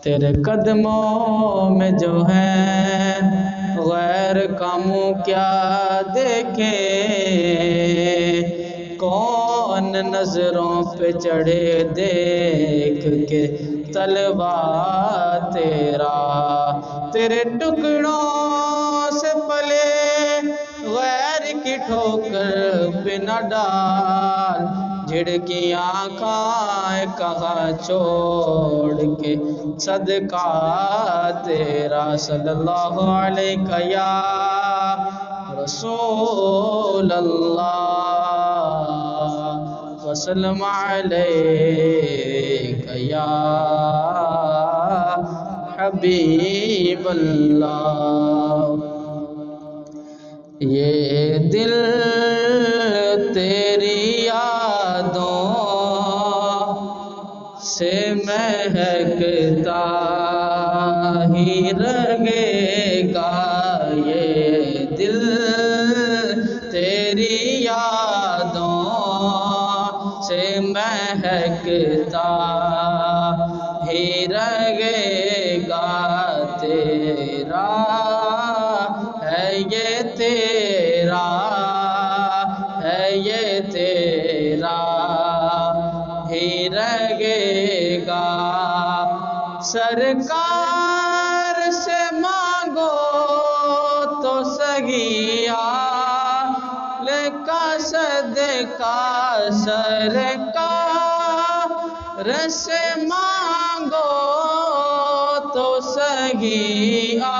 تیرے قدموں میں جو ہے غیر کا منہ کیا دیکھے، کون نظروں پہ چڑھے دیکھ کے طلبا تیرا، تیرے ٹکڑوں سے پلے غیر کی ٹھوکر پہ نہ ڈال، جھڑکیاں کھائے کہاں چھوڑ کے صدقہ تیرا، صلی اللہ علیہ یا رسول اللہ وسلم علیہ یا حبیب اللہ۔ یہ دل تیری یادوں سے مہکتا ہی رہے گا، یہ دل تیری یادوں سے مہکتا ہی رہے گا، تیرا ہے یہ تیرا ہے یہ تیرا ہی رہے گا، سرکار سے مانگو تو سگیا کا صدقہ، سرکار سے مانگو تو سگیا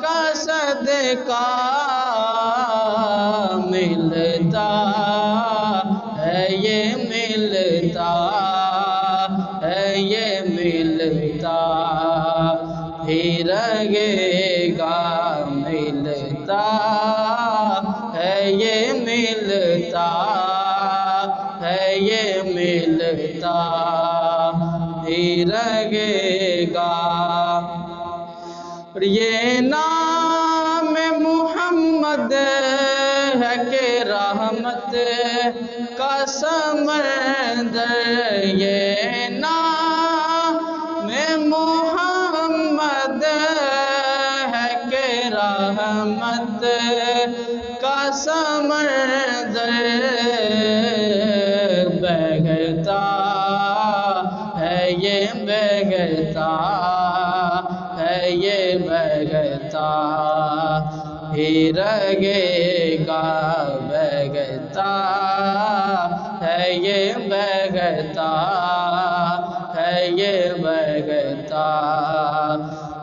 کا صدقہ ملتا ہے، یہ ملتا ہے، یہ ملتا ہی رہے گا، ملتا ہے، یہ ملتا ہے، یہ ملتا ہی رہے گا۔ یہ نام محمد ہے کہ رحمت کا سمندر، یہ نام محمد ہے کہ رحمت کا سمندر، بہتا ہے یہ بہتا ہے، یہ بہتا ہی رہے گا، بہتا ہے یہ بہتا ہے، یہ بہتا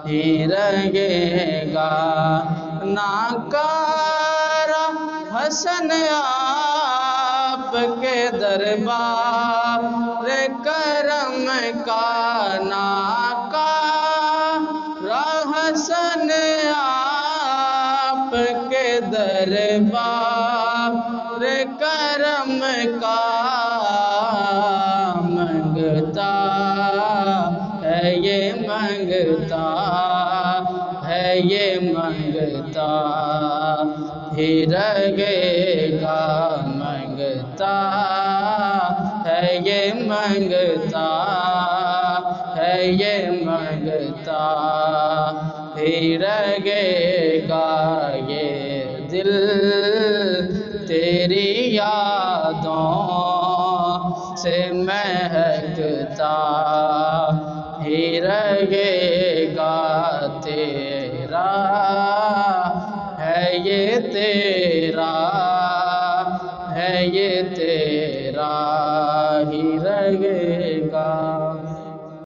ہی رہے گا، ناکارہ حسن آپ کے دربار کرم کا، ناکارہ حسن آپ کے دربار کرم کا، منگتا ہے یہ منگتا ہے، یہ منگتا ہی رہے گا، منگتا ہے یہ منگتا ہے، یہ منگتا ہی رہے گا، یہ دل تیری یادوں سے مہکتا ہی رہے گا، تیرا ہے یہ تیرا ہے، یہ تیرا ہی رہے گا۔